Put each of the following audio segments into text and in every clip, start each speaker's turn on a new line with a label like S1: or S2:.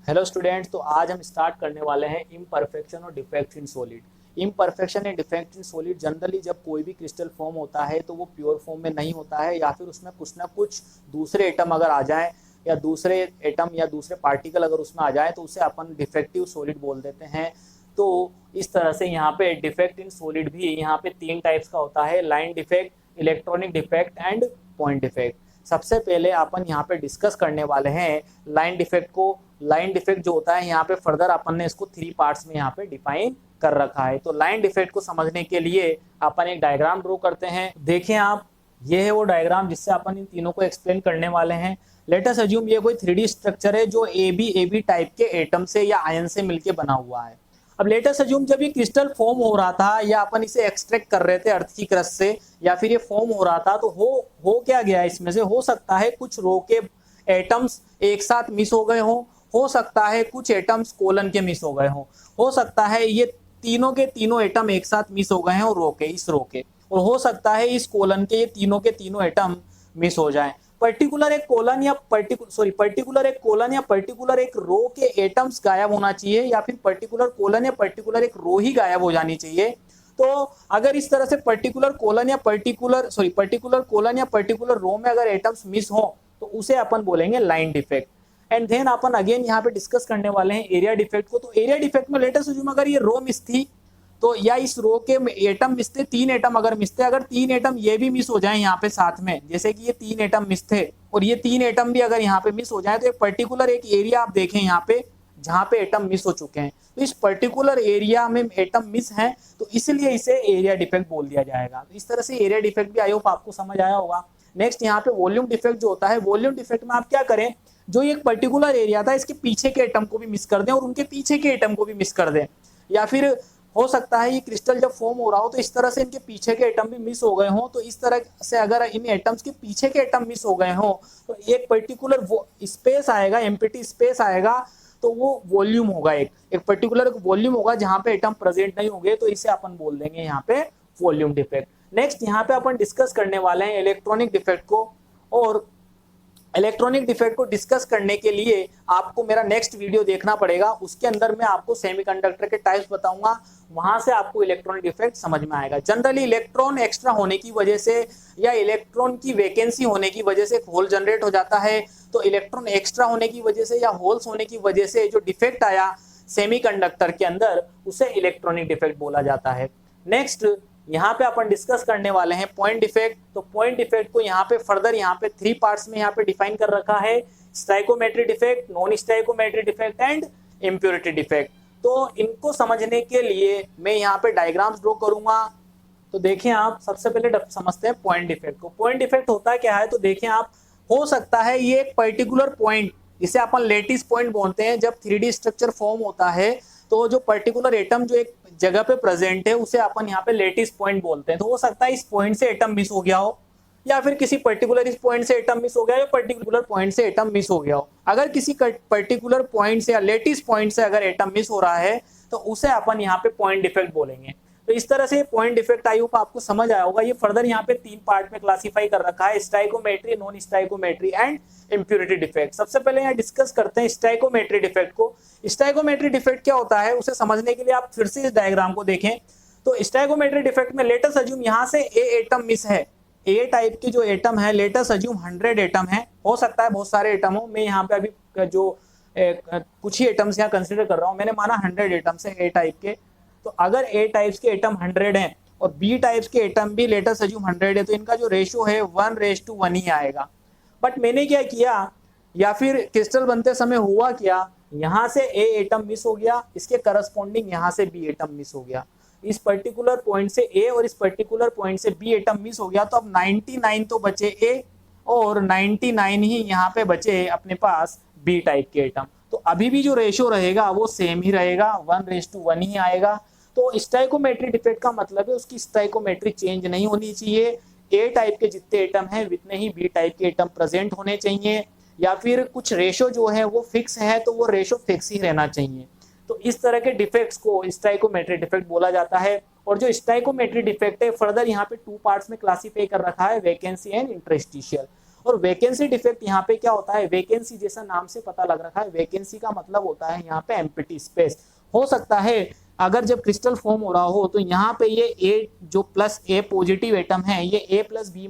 S1: Hello students, तो आज हम स्टार्ट करने वाले हैं इम्परफेक्शन और defect in solid. Imperfection and defect in solid generally जब कोई भी क्रिस्टल फॉर्म होता है तो वो प्योर फॉर्म में नहीं होता है, या फिर उसमें कुछ ना कुछ दूसरे एटम अगर आ जाए या दूसरे एटम या दूसरे पार्टिकल अगर उसमें आ जाए तो उसे अपन डिफेक्टिव सॉलिड बोल देते हैं। तो इस तरह से यहाँ पे डिफेक्ट इन सॉलिड भी यहाँ पे तीन टाइप्स का होता है: line defect, electronic defect and point defect. सबसे पहले अपन यहाँ पे डिस्कस करने वाले हैं लाइन डिफेक्ट को। लाइन डिफेक्ट जो होता है यहाँ पे फर्दर अपन ने इसको थ्री पार्ट्स में यहाँ पे डिफाइन कर रखा है। तो लाइन डिफेक्ट को समझने के लिए अपन एक डायग्राम ड्रॉ करते हैं। देखें आप, ये है वो डायग्राम जिससे अपन इन तीनों को एक्सप्लेन करने वाले हैं। लेट अस अज्यूम ये कोई 3D स्ट्रक्चर है जो ए बी टाइप के एटम से या आयन से मिलकर बना हुआ है। अब लेट अस अज्यूम जब ये क्रिस्टल फॉर्म हो रहा था या अपन इसे एक्सट्रैक्ट कर रहे थे अर्थ की क्रस्ट से, या फिर ये फॉर्म हो रहा था, तो हो क्या गया इसमें से, हो सकता है कुछ रो के एटम्स एक साथ मिस हो गए हो सकता है कुछ एटम्स कोलन के मिस हो गए हो सकता है ये तीनों के तीनों एटम एक साथ मिस हो गए हैं और रो के, इस रो के, और हो सकता है इस कोलन के ये तीनों एटम मिस हो जाएं। पर्टिकुलर एक कोलन या पर्टिकुलर एक रो के एटम्स गायब होना चाहिए, या फिर पर्टिकुलर कोलन या पर्टिकुलर एक रो ही गायब हो जानी चाहिए। तो अगर इस तरह से पर्टिकुलर कोलन या पर्टिकुलर रो में अगर एटम्स मिस हो तो उसे अपन बोलेंगे लाइन डिफेक्ट। एंड देन अपन अगेन यहाँ पे डिस्कस करने वाले हैं एरिया डिफेक्ट को। तो एरिया डिफेक्ट में लेट अस अज्यूम अगर ये रो मिस थी तो या इस रो के एटम मिस थे, तीन एटम अगर मिस थे, अगर तीन एटम ये भी मिस हो जाए यहाँ पे साथ में, जैसे कि ये तीन एटम मिस थे और ये तीन एटम भी अगर यहाँ पे मिस हो जाए, तो एक पर्टिकुलर एक एरिया आप देखें यहाँ पे जहाँ पे एटम मिस हो चुके हैं, तो इस पर्टिकुलर एरिया में एटम मिस है, तो इसलिए इसे एरिया डिफेक्ट बोल दिया जाएगा। तो इस तरह से एरिया डिफेक्ट भी आई होप आपको समझ आया होगा। नेक्स्ट यहाँ पे वॉल्यूम डिफेक्ट जो होता है, वॉल्यूम डिफेक्ट में आप क्या करें, जो एक पर्टिकुलर एरिया था इसके पीछे के एटम को भी मिस कर दें और उनके पीछे के एटम को भी मिस कर दें, या फिर हो सकता है ये क्रिस्टल जब फॉर्म हो रहा हो तो इस तरह से इनके पीछे के एटम भी मिस हो गए हों, तो इस तरह से अगर इन एटम्स के पीछे के एटम मिस हो गए हों तो एक पर्टिकुलर स्पेस आएगा, एम्प्टी स्पेस आएगा, तो वो वॉल्यूम होगा, एक पर्टिकुलर वॉल्यूम होगा जहां पे एटम प्रेजेंट नहीं होंगे, तो इसे अपन बोल देंगे यहाँ पे वॉल्यूम डिफेक्ट। नेक्स्ट यहाँ पे अपन डिस्कस करने वाले हैं इलेक्ट्रॉनिक डिफेक्ट को। और इलेक्ट्रॉनिक डिफेक्ट को डिस्कस करने के लिए आपको मेरा नेक्स्ट वीडियो देखना पड़ेगा, उसके अंदर मैं आपको सेमीकंडक्टर के टाइप्स बताऊंगा, वहां से आपको इलेक्ट्रॉनिक डिफेक्ट समझ में आएगा। जनरली इलेक्ट्रॉन एक्स्ट्रा होने की वजह से या इलेक्ट्रॉन की वैकेंसी होने की वजह से एक होल जनरेट हो जाता है, तो इलेक्ट्रॉन एक्स्ट्रा होने की वजह से या होल्स होने की वजह से जो डिफेक्ट आया सेमीकंडक्टर के अंदर, उसे इलेक्ट्रॉनिक डिफेक्ट बोला जाता है। नेक्स्ट यहाँ पे अपन डिस्कस करने वाले हैं पॉइंट डिफेक्ट। तो पॉइंट डिफेक्ट को यहाँ पे फर्दर यहाँ पे थ्री पार्ट्स में यहाँ पे डिफाइन कर रखा है: stoichiometry defect, non stoichiometry defect and impurity defect. तो इनको समझने के लिए मैं यहाँ पे डायग्राम्स ड्रॉ करूंगा। तो देखें आप, सबसे पहले समझते हैं पॉइंट डिफेक्ट को। पॉइंट डिफेक्ट होता क्या है, तो देखें आप, हो सकता है ये एक पर्टिकुलर पॉइंट, जिसे अपन लेटिस पॉइंट बोलते हैं, जब 3D स्ट्रक्चर फॉर्म होता है तो जो पर्टिकुलर एटम जो एक जगह पे प्रेजेंट है उसे अपन यहाँ पे लेटिस पॉइंट बोलते हैं। तो हो सकता है इस पॉइंट से एटम मिस हो गया हो, या फिर किसी पर्टिकुलर इस पॉइंट से एटम मिस हो गया, या पर्टिकुलर पॉइंट से एटम मिस हो गया हो। अगर किसी पर्टिकुलर पॉइंट से या लेटिस पॉइंट से अगर एटम मिस हो रहा है तो उसे अपन यहाँ पे पॉइंट डिफेक्ट बोलेंगे। तो इस तरह से पॉइंट डिफेक्ट आई होप आपको समझ आया होगा। ये फर्दर यहाँ पे तीन पार्ट में क्लासिफाई कर रखा है: stoichiometry, non stoichiometry and impurity defect. सबसे पहले यहाँ डिस्कस करते हैं स्टाइकोमेट्री डिफेक्ट को। स्टाइकोमेट्री डिफेक्ट क्या होता है उसे समझने के लिए आप फिर से इस डायग्राम को देखें। तो स्टाइकोमेट्री डिफेक्ट में लेट अस अज्यूम यहाँ से ए एटम मिस है, ए टाइप के जो एटम है, लेट अस अज्यूम 100 एटम है, हो सकता है बहुत सारे एटम हो, मैं यहाँ पे अभी जो कुछ ही एटम्स यहाँ कंसिडर कर रहा हूँ, मैंने माना 100 एटम्स है ए टाइप के। तो अगर ए टाइप्स के एटम 100 हैं और बी टाइप्स के एटम भी लेट अस अज्यूम 100 है, तो इनका जो रेशियो है 1:1 ही आएगा। बट मैंने क्या किया, या फिर क्रिस्टल बनते समय हुआ क्या, यहाँ से ए एटम मिस हो गया, इसके करस्पॉन्डिंग यहाँ से बी एटम मिस हो गया, इस पर्टिकुलर पॉइंट से ए और इस पर्टिकुलर पॉइंट से बी एटम मिस हो गया, तो अब 99 तो बचे ए और 99 ही यहाँ पे बचे अपने पास बी टाइप के एटम। तो अभी भी जो रेशियो रहेगा वो सेम ही रहेगा, 1:1 ही आएगा। तो स्टाइकोमेट्री डिफेक्ट का मतलब है उसकी स्टाइकोमेट्री चेंज नहीं होनी चाहिए, ए टाइप के जितने एटम हैं उतने ही बी टाइप के एटम प्रेजेंट होने चाहिए, या फिर कुछ रेशो जो है वो फिक्स है तो वो रेशो फिक्स ही रहना चाहिए। तो इस तरह के डिफेक्ट्स को स्टाइकोमेट्री डिफेक्ट बोला जाता है। और जो स्टाइकोमेट्री डिफेक्ट है फर्दर यहाँ पे टू पार्ट्स में क्लासिफाई कर रखा है: वैकेंसी एंड इंटरस्टिशियल। और वैकेंसी डिफेक्ट यहाँ पे क्या होता है, वैकेंसी जैसा नाम से पता लग रखा है, वैकेंसी का मतलब होता है यहाँ पे एम्प्टी स्पेस। हो सकता है अगर जब क्रिस्टल फॉर्म हो रहा हो तो यहाँ पे ये ए जो प्लस ए पॉजिटिव एटम है, ये ए प्लस बी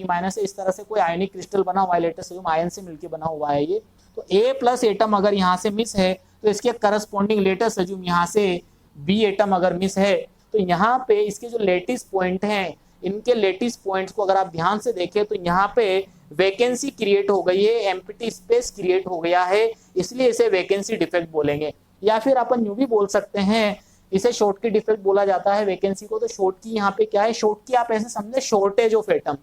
S1: माइनस इस तरह से कोई आयनिक क्रिस्टल बना हुआ है, लेटेस्ट आयन से मिलकर बना हुआ है ये, तो ए प्लस एटम अगर यहाँ से मिस है तो इसके करस्पॉन्डिंग लेटेस्ट अज्यूम यहाँ से बी एटम अगर मिस है तो यहाँ पे इसके जो लेटिस पॉइंट हैं, इनके लेटिस पॉइंट्स को अगर आप ध्यान से देखें तो यहाँ पे वैकेंसी क्रिएट हो गई है, एम्प्टी स्पेस क्रिएट हो गया है, इसलिए इसे वैकेंसी डिफेक्ट बोलेंगे। या फिर अपन यूं भी बोल सकते हैं, इसे शॉर्ट की डिफेक्ट बोला जाता है वैकेंसी को। तो शॉर्ट की यहाँ पे क्या है, शॉर्ट की आप ऐसे समझे शॉर्टेज ऑफ एटम,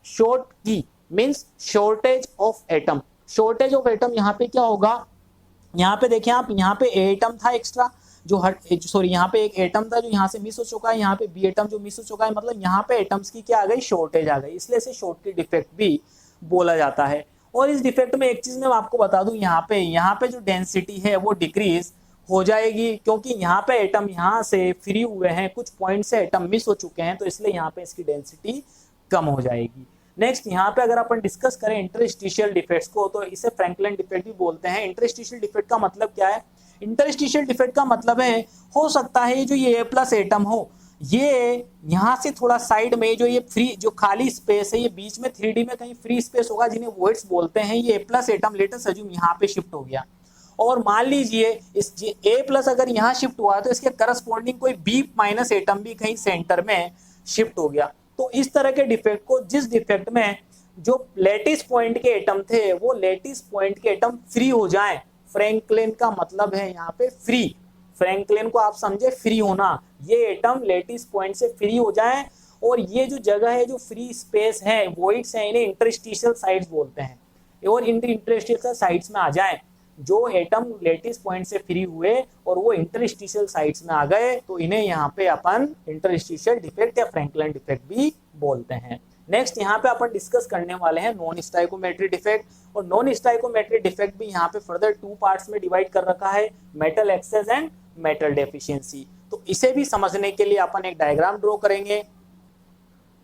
S1: शॉर्ट की means shortage of atom, shortage of atom यहाँ पे क्या होगा, यहाँ पे देखें आप, यहाँ पे एटम था एक्स्ट्रा जो सॉरी यहाँ पे एक एटम था जो यहाँ से मिस हो चुका है, यहाँ पे बी एटम जो मिस हो चुका है, मतलब यहाँ पे एटम्स की क्या आ गई, शॉर्टेज आ गई, इसलिए इसे शॉर्ट की डिफेक्ट भी बोला जाता है। और इस डिफेक्ट में एक चीज मैं आपको बता दूं, यहाँ पे जो डेंसिटी है वो डिक्रीज हो जाएगी, क्योंकि यहाँ पे एटम यहाँ से फ्री हुए हैं, कुछ पॉइंट से एटम मिस हो चुके हैं, तो इसलिए यहाँ पे इसकी डेंसिटी कम हो जाएगी। नेक्स्ट यहाँ पे अगर अपन डिस्कस करें इंटरस्टिशियल डिफेक्ट्स को, तो इसे फ्रैंकलिन डिफेक्ट भी बोलते हैं। इंटरस्टिशियल डिफेक्ट का मतलब क्या है, इंटरस्टिशियल डिफेक्ट का मतलब है, हो सकता है जो ये ए प्लस एटम हो, ये यहाँ से थोड़ा साइड में जो ये फ्री जो खाली स्पेस है, ये बीच में 3D में कहीं फ्री स्पेस होगा जिन्हें वॉइड्स बोलते हैं, ये ए प्लस एटम लेटेस्ट अज्यूम यहाँ पे शिफ्ट हो गया, और मान लीजिए इस ए प्लस अगर यहाँ शिफ्ट हुआ तो इसके करस्पॉन्डिंग कोई बी माइनस एटम भी कहीं सेंटर में शिफ्ट हो गया। तो इस तरह के डिफेक्ट को, जिस डिफेक्ट में जो लेटिस पॉइंट के एटम थे वो लेटिस पॉइंट के एटम फ्री हो जाएं, फ्रैंकलिन का मतलब है यहाँ पे फ्री, फ्रैंकलिन को आप समझे फ्री होना, ये एटम लेटिस पॉइंट से फ्री हो जाएं, और ये जो जगह है जो फ्री स्पेस है, वॉइड्स हैं, इन्हें इंटरस्टिशियल साइट्स बोलते हैं, और इन इंटरस्टिशियल साइट्स में आ जाएं, जो एटम लेटिस पॉइंट से फ्री हुए और वो इंटरस्टिशियल साइट्स में आ गए, तो इन्हें यहाँ पे अपन इंटरस्टिशियल डिफेक्ट या फ्रैंकलिन डिफेक्ट भी बोलते हैं। नेक्स्ट यहाँ पे अपन डिस्कस करने वाले हैं नॉन स्टाइकोमेट्री डिफेक्ट, और नॉन स्टाइकोमेट्री डिफेक्ट भी यहाँ पे फर्दर 2 पार्ट्स में डिवाइड कर रखा है, metal access and metal deficiency. तो इसे भी समझने के लिए अपन एक डायग्राम ड्रॉ करेंगे।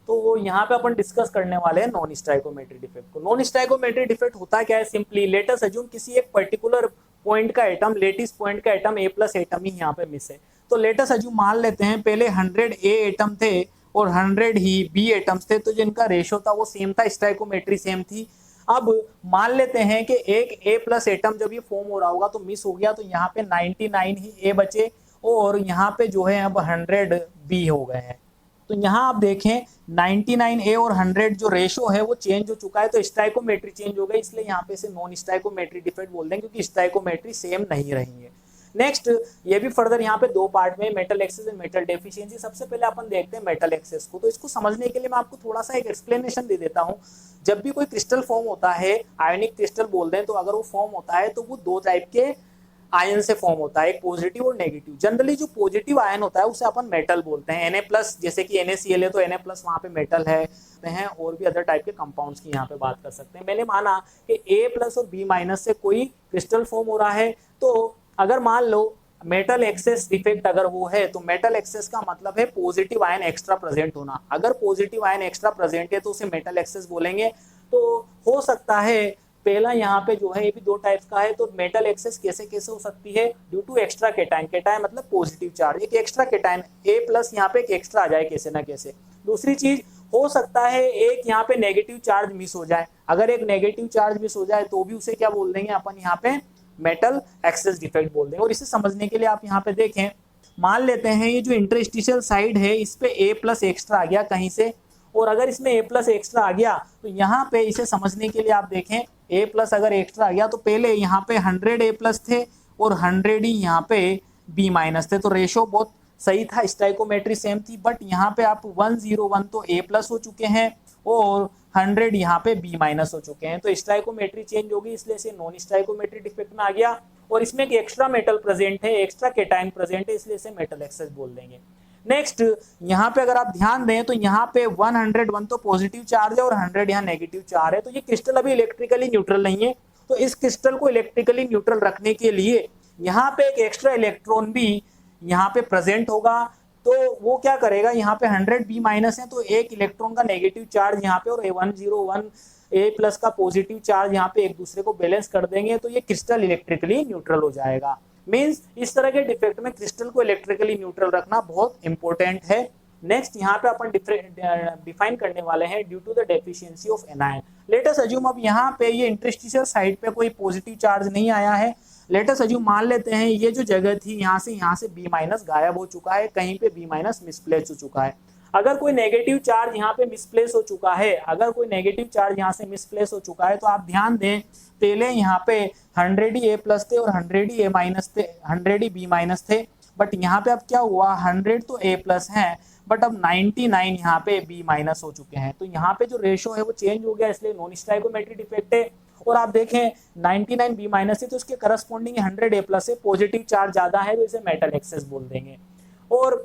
S1: तो यहाँ पे अपन डिस्कस करने वाले हैं नॉन स्टाइकोमेट्री डिफेक्ट को। नॉन स्टाइकोमेट्री डिफेक्ट होता क्या है, सिंपली लेटस अज्यूम किसी एक पर्टिकुलर पॉइंट का एटम, लेटिस पॉइंट का एटम ए प्लस एटम ही यहाँ पे मिस है, तो लेटस अज्यूम मान लेते हैं पहले 100 ए एटम थे और 100 ही बी एटम्स थे, तो जिनका रेशो था वो सेम था, स्टाइकोमेट्री सेम थी। अब मान लेते हैं कि एक ए प्लस एटम जब ये फॉर्म हो रहा होगा तो मिस हो गया, तो यहाँ पे 99 ही ए बचे और यहाँ पे जो है अब 100 बी हो गए हैं। तो यहाँ आप देखें 99 ए और 100 जो रेशो है वो चेंज हो चुका है, तो स्टाइकोमेट्री चेंज हो गई, इसलिए यहाँ पे से नॉन स्टाइकोमेट्री डिफेक्ट बोल दें, क्योंकि स्टाइकोमेट्री सेम नहीं रही है। नेक्स्ट ये भी फर्दर यहाँ पे 2 पार्ट में, metal access and metal deficiency. सबसे पहले अपन देखते हैं मेटल एक्सेस को, तो इसको समझने के लिए मैं आपको थोड़ा सा एक एक्सप्लेनेशन दे देता हूँ। जब भी कोई क्रिस्टल फॉर्म होता है, आयनिक क्रिस्टल बोल दें, तो अगर वो फॉर्म होता है तो वो 2 टाइप के आयन से फॉर्म होता है, एक पॉजिटिव और नेगेटिव। जनरली जो पॉजिटिव आयन होता है उसे अपन मेटल बोलते हैं, Na+, जैसे कि NaCl है तो Na+ वहाँ पे मेटल है, और भी अदर टाइप के कंपाउंड्स की यहाँ पे बात कर सकते हैं। मैंने माना कि A+ और B- से कोई क्रिस्टल फॉर्म हो रहा है, तो अगर मान लो मेटल एक्सेस डिफेक्ट अगर वो है, तो मेटल एक्सेस का मतलब है पॉजिटिव आयन एक्स्ट्रा प्रेजेंट होना। अगर पॉजिटिव आयन एक्स्ट्रा प्रेजेंट है तो उसे मेटल एक्सेस बोलेंगे। तो हो सकता है पहला यहाँ पे जो है ये भी 2 टाइप्स का है, तो मेटल एक्सेस कैसे कैसे हो सकती है, due to extra cation, cation मतलब पॉजिटिव चार्ज, एक एक्स्ट्रा केटाइन A+ यहाँ पे एक एक्स्ट्रा आ जाए कैसे ना कैसे। दूसरी चीज हो सकता है एक यहाँ पे नेगेटिव चार्ज मिस हो जाए, अगर एक नेगेटिव चार्ज मिस हो जाए तो भी उसे क्या बोल देंगे अपन यहाँ पे मेटल एक्सेस डिफेक्ट बोल देंगे। और इसे समझने के लिए आप यहाँ पे देखें, मान लेते हैं ये जो इंटरस्टिशियल साइड है इस पे A+ एक्स्ट्रा आ गया कहीं से, और अगर इसमें A+ एक्स्ट्रा आ गया तो यहाँ पे इसे समझने के लिए आप देखें A+ अगर एक्स्ट्रा आ गया तो पहले यहाँ पे 100 A+ थे और 100 ही यहाँ पे B- थे, तो रेशो बहुत सही था, स्टाइकोमेट्री सेम थी। बट यहाँ पे आप 101 तो A+ हो चुके हैं और 100 यहाँ पे B- हो चुके हैं, तो स्टाइकोमेट्री चेंज होगी, इसलिए से नॉन स्टाइकोमेट्री डिफेक्ट में आ गया। और इसमें एक एक्स्ट्रा मेटल प्रेजेंट है, एक्स्ट्रा केटाइन प्रेजेंट है, इसलिए से मेटल एक्सेस बोल देंगे। नेक्स्ट यहाँ पे अगर आप ध्यान दें तो यहाँ पे 101 तो पॉजिटिव चार्ज है और 100 यहाँ नेगेटिव चार्ज है, तो ये क्रिस्टल अभी इलेक्ट्रिकली न्यूट्रल नहीं है, तो इस क्रिस्टल को इलेक्ट्रिकली न्यूट्रल रखने के लिए यहाँ पे एक एक्स्ट्रा इलेक्ट्रॉन भी यहाँ पे प्रेजेंट होगा। तो वो क्या करेगा, यहाँ पे 100 B- है तो एक इलेक्ट्रॉन का नेगेटिव चार्ज यहाँ पे और 101 ए प्लस का पॉजिटिव चार्ज यहाँ पे एक दूसरे को बैलेंस कर देंगे तो ये क्रिस्टल इलेक्ट्रिकली न्यूट्रल हो जाएगा। मींस इस तरह के डिफेक्ट में क्रिस्टल को इलेक्ट्रिकली न्यूट्रल रखना बहुत इंपॉर्टेंट है। नेक्स्ट यहाँ पे अपन डिफाइन करने वाले हैं due to the deficiency of anion. Let us assume अब यहाँ पे ये इंटरस्टिशियल साइड पे कोई पॉजिटिव चार्ज नहीं आया है। लेट अस अज्यूम मान लेते हैं ये जो जगह थी यहाँ से बी माइनस गायब हो चुका है, कहीं पे बी माइनस मिसप्लेस हो चुका है। अगर कोई नेगेटिव चार्ज यहाँ पे मिसप्लेस हो चुका है, अगर कोई नेगेटिव चार्ज यहाँ से मिसप्लेस हो चुका है तो आप ध्यान दें पहले यहाँ पे 100 ही ए प्लस थे और 100 ही ए माइनस थे, 100 ही बी माइनस थे। बट यहाँ पे अब क्या हुआ, 100 तो ए प्लस है बट अब 99 यहाँ पे बी माइनस हो चुके हैं। तो यहाँ पे जो रेशो है वो चेंज हो गया, इसलिए नॉन स्टाइकोमेट्रिक डिफेक्ट है। और आप देखें 99 बी माइनस है तो उसके करस्पॉन्डिंग 100 ए प्लस है, पॉजिटिव चार्ज ज्यादा है तो इसे मेटल एक्सेस बोल देंगे। और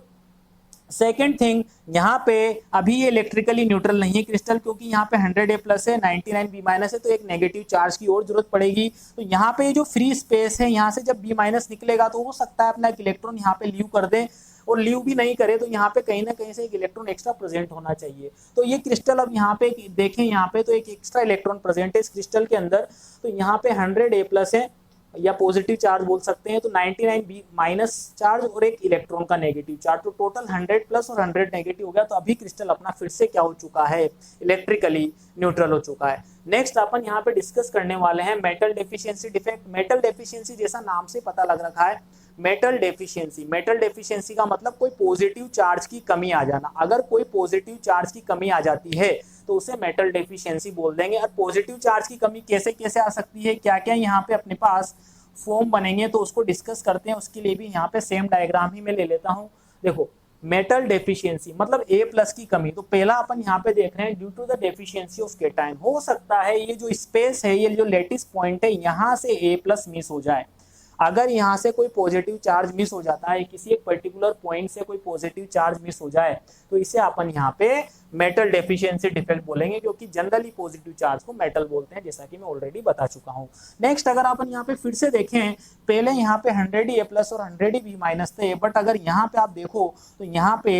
S1: सेकेंड थिंग, यहाँ पे अभी ये इलेक्ट्रिकली न्यूट्रल नहीं है क्रिस्टल, क्योंकि यहाँ पे 100 ए प्लस है 99 बी माइनस है तो एक नेगेटिव चार्ज की और जरूरत पड़ेगी। तो यहाँ पे जो फ्री स्पेस है यहाँ से जब बी माइनस निकलेगा तो हो सकता है अपना एक इलेक्ट्रॉन यहाँ पे लीव कर दे, और लीव भी नहीं करे तो यहाँ पे कहीं ना कहीं से एक इलेक्ट्रॉन एक्स्ट्रा प्रेजेंट होना चाहिए। तो ये क्रिस्टल अब यहाँ पे देखें, यहाँ पे तो एक एक्स्ट्रा इलेक्ट्रॉन प्रेजेंट है इस क्रिस्टल के अंदर। तो यहाँ पे 100 ए प्लस है या पॉजिटिव चार्ज बोल सकते हैं, तो 99 बी माइनस चार्ज और एक इलेक्ट्रॉन का नेगेटिव चार्ज, तो टोटल 100 प्लस और 100 नेगेटिव हो गया। तो अभी क्रिस्टल अपना फिर से क्या हो चुका है, इलेक्ट्रिकली न्यूट्रल हो चुका है। नेक्स्ट अपन यहाँ पे डिस्कस करने वाले हैं metal deficiency defect. Metal deficiency जैसा नाम से पता लग रखा है, मेटल डेफिशिएंसी, मेटल डेफिशिएंसी का मतलब कोई पॉजिटिव चार्ज की कमी आ जाना। अगर कोई पॉजिटिव चार्ज की कमी आ जाती है तो उसे मेटल डेफिशिएंसी बोल देंगे। और पॉजिटिव चार्ज की कमी कैसे कैसे आ सकती है, क्या क्या यहाँ पे अपने पास फॉर्म बनेंगे तो उसको डिस्कस करते हैं। उसके लिए भी यहाँ पे सेम डायग्राम ही मैं ले लेता हूँ। देखो मेटल डेफिशिएंसी मतलब ए प्लस की कमी। तो पहला अपन यहाँ पे देख रहे हैं due to the deficiency of cation. हो सकता है ये जो स्पेस है, ये जो लेटिस पॉइंट है, यहाँ से ए प्लस मिस हो जाए। अगर यहाँ से कोई पॉजिटिव चार्ज मिस हो जाता है, किसी एक पर्टिकुलर पॉइंट से कोई पॉजिटिव चार्ज मिस हो जाए, तो इसे अपन यहाँ पे मेटल डेफिशिएंसी डिफेक्ट बोलेंगे, क्योंकि जनरली पॉजिटिव चार्ज को मेटल बोलते हैं, जैसा कि मैं ऑलरेडी बता चुका हूँ। नेक्स्ट अगर अपन यहाँ पे फिर से देखें, पहले यहाँ पे 100 ए प्लस और 100 बी माइनस थे, बट अगर यहाँ पे आप देखो तो यहाँ पे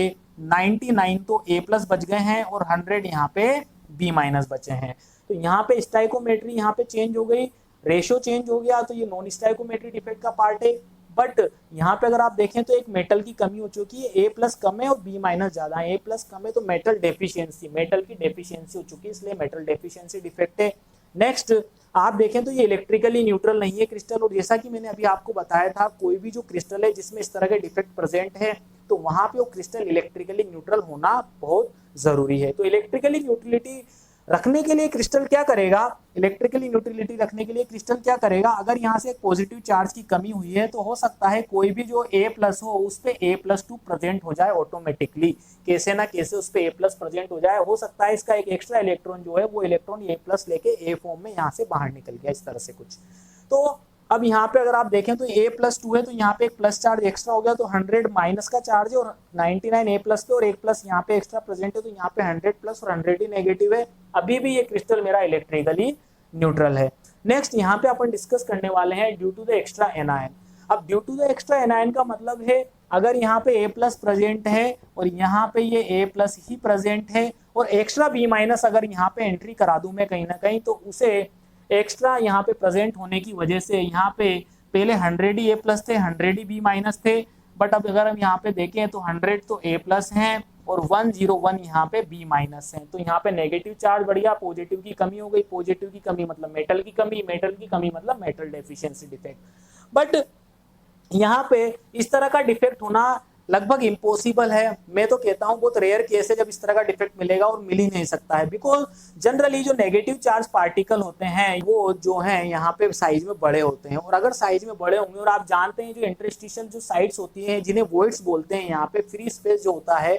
S1: 99 तो ए प्लस बच गए हैं और 100 यहाँ पे बी माइनस बचे हैं। तो यहाँ पे स्टाइकोमेट्री यहाँ पे चेंज हो गई, रेशो चेंज हो गया, तो ये नॉन स्टाइकोमेट्रिक डिफेक्ट का पार्ट है। बट यहाँ पे अगर आप देखें तो एक मेटल की कमी हो चुकी है, ए प्लस कम है और बी माइनस ज्यादा है। ए प्लस कम है तो मेटल डेफिशिएंसी, मेटल की डेफिशिएंसी हो चुकी है, इसलिए मेटल डेफिशिएंसी डिफेक्ट है। नेक्स्ट आप देखें तो ये इलेक्ट्रिकली न्यूट्रल नहीं है क्रिस्टल, और जैसा कि मैंने अभी आपको बताया था, कोई भी जो क्रिस्टल है जिसमें इस तरह के डिफेक्ट प्रेजेंट है तो वहां पे वो क्रिस्टल इलेक्ट्रिकली न्यूट्रल होना बहुत जरूरी है। तो इलेक्ट्रिकली न्यूट्रलिटी रखने के लिए क्रिस्टल क्या करेगा, इलेक्ट्रिकली न्यूट्रलिटी रखने के लिए क्रिस्टल क्या करेगा, अगर यहाँ से एक पॉजिटिव चार्ज की कमी हुई है तो हो सकता है कोई भी जो ए प्लस हो उस पे A+2 प्रेजेंट हो जाए ऑटोमेटिकली, कैसे ना कैसे उस पे A+ प्रेजेंट हो जाए। हो सकता है इसका एक एक्स्ट्रा इलेक्ट्रॉन जो है वो इलेक्ट्रॉन A+ लेके ए फॉर्म में यहाँ से बाहर निकल गया, इस तरह से कुछ। तो अब यहाँ पे अगर आप देखें तो A+2 है तो यहाँ पे एक प्लस चार्ज एक्स्ट्रा हो गया, तो 100 माइनस का चार्ज है और 99 A+ पे और एक प्लस यहाँ पे एक्स्ट्रा प्रेजेंट है, तो यहाँ पे 100 प्लस और 100 ही नेगेटिव है। अभी भी ये क्रिस्टल मेरा इलेक्ट्रिकली न्यूट्रल है। नेक्स्ट यहाँ पे अपन डिस्कस करने वाले हैं due to the extra anion. अब due to the extra anion का मतलब है अगर यहाँ पे A+ प्रेजेंट है और यहाँ पे ये A+ ही प्रेजेंट है और एक्स्ट्रा B- अगर यहाँ पे एंट्री करा दूं मैं कहीं ना कहीं, तो उसे एक्स्ट्रा यहाँ पे प्रेजेंट होने की वजह से यहाँ पे पहले 100 ही A+ थे, 100 ही B- थे, बट अब अगर हम यहाँ पे देखें तो 100 तो A+ हैं और 101 यहाँ पे B- हैं। तो यहाँ पे नेगेटिव चार्ज बढ़ गया, पॉजिटिव की कमी हो गई, पॉजिटिव की कमी मतलब मेटल की कमी, मेटल की कमी मतलब मेटल डेफिशिएंसी डिफेक्ट। बट यहाँ पे इस तरह का डिफेक्ट होना लगभग इम्पॉसिबल है। मैं तो कहता हूँ बहुत रेयर केस है जब इस तरह का डिफेक्ट मिलेगा, और मिल ही नहीं सकता है, बिकॉज जनरली जो नेगेटिव चार्ज पार्टिकल होते हैं वो जो है यहाँ पे साइज में बड़े होते हैं, और अगर साइज में बड़े होंगे, और आप जानते हैं जो इंटरस्टिशियल जो साइट्स होती हैं जिन्हें वॉइड्स बोलते हैं, यहाँ पे फ्री स्पेस जो होता है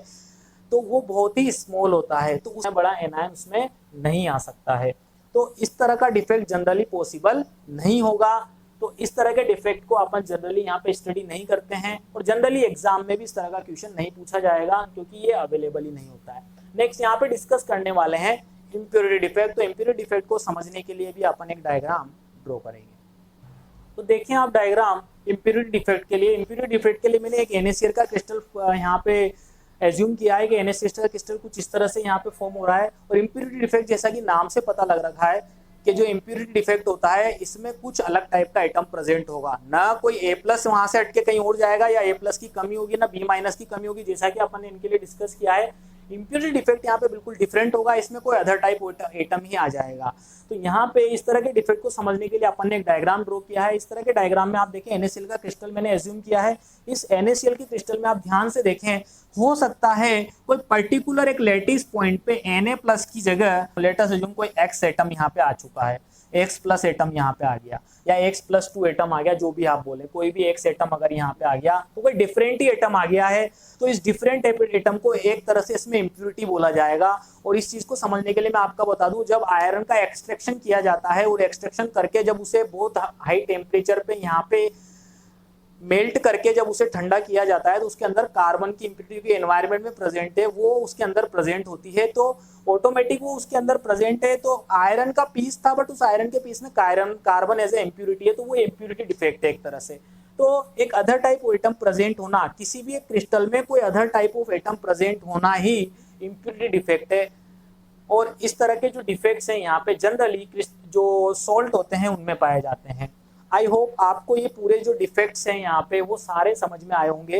S1: तो वो बहुत ही स्मॉल होता है, तो उसमें बड़ा एनायन उसमें नहीं आ सकता है। तो इस तरह का डिफेक्ट जनरली पॉसिबल नहीं होगा। तो इस तरह के डिफेक्ट को अपन जनरली यहाँ पे स्टडी नहीं करते हैं, और जनरली एग्जाम में भी इस तरह का क्वेश्चन नहीं पूछा जाएगा क्योंकि ये अवेलेबल ही नहीं होता है। नेक्स्ट यहाँ पे डिस्कस करने वाले हैं इम्प्योरिटी डिफेक्ट। तो इम्प्योरिटी डिफेक्ट को समझने के लिए भी अपन एक डायग्राम ड्रॉ करेंगे। तो देखिए आप डायग्राम इम्प्योरिटी डिफेक्ट के लिए, इम्प्योरिटी डिफेक्ट के लिए मैंने एक NaCl का क्रिस्टल यहाँ पे एज्यूम किया है कि NH क्रिस्टल कुछ इस तरह से यहाँ पे फॉर्म हो रहा है। और इम्प्योरिटी डिफेक्ट जैसा कि नाम से पता लग रखा है कि जो इम्प्योरिटी डिफेक्ट होता है इसमें कुछ अलग टाइप का एटम प्रेजेंट होगा, ना कोई A+ वहां से हटके कहीं और जाएगा या A+ की कमी होगी ना B- की कमी होगी, जैसा कि अपन ने इनके लिए डिस्कस किया है। इम्प्योरिटी डिफेक्ट यहाँ पे बिल्कुल डिफरेंट होगा, इसमें कोई अदर टाइप एटम ही आ जाएगा। तो यहाँ पे इस तरह के डिफेक्ट को समझने के लिए अपन ने एक डायग्राम ड्रॉ किया है। इस तरह के डायग्राम में आप देखें NaCl का क्रिस्टल मैंने एज्यूम किया है। इस NaCl के क्रिस्टल में आप ध्यान से देखें, हो सकता है कोई पर्टिकुलर एक लेटिस पॉइंट पे Na+ की जगह लेट अस अज्यूम कोई X एटम यहाँ पे आ चुका है, X+ एटम यहाँ पे आ गया या X+2 एटम आ गया, जो भी आप बोले, कोई भी X एटम अगर यहाँ पे आ गया तो कोई डिफरेंट ही एटम आ गया है। तो इस डिफरेंट एटम को एक तरह से इसमें इम्प्योरिटी बोला जाएगा। और इस चीज को समझने के लिए मैं आपका बता दूं, जब आयरन का एक्सट्रैक्शन किया जाता है और एक्सट्रैक्शन करके जब उसे बहुत हाई टेम्परेचर पे यहाँ पे मेल्ट करके जब उसे ठंडा किया जाता है तो उसके अंदर कार्बन की इम्प्योरिटी एनवायरनमेंट में प्रेजेंट है, वो उसके अंदर प्रेजेंट होती है, तो ऑटोमेटिक वो उसके अंदर प्रेजेंट है। तो आयरन का पीस था बट उस आयरन के पीस में कार्बन एज ए इम्प्योरिटी है, तो वो इम्प्योरिटी डिफेक्ट है एक तरह से। तो एक other type of atom present होना, किसी भी एक क्रिस्टल में कोई other type of atom present होना ही इम्प्योरिटी डिफेक्ट है। और इस तरह के जो डिफेक्ट्स हैं यहाँ पे जनरली जो सॉल्ट होते हैं उनमें पाए जाते हैं। आई होप आपको ये पूरे जो डिफेक्ट्स हैं यहाँ पे वो सारे समझ में आए होंगे।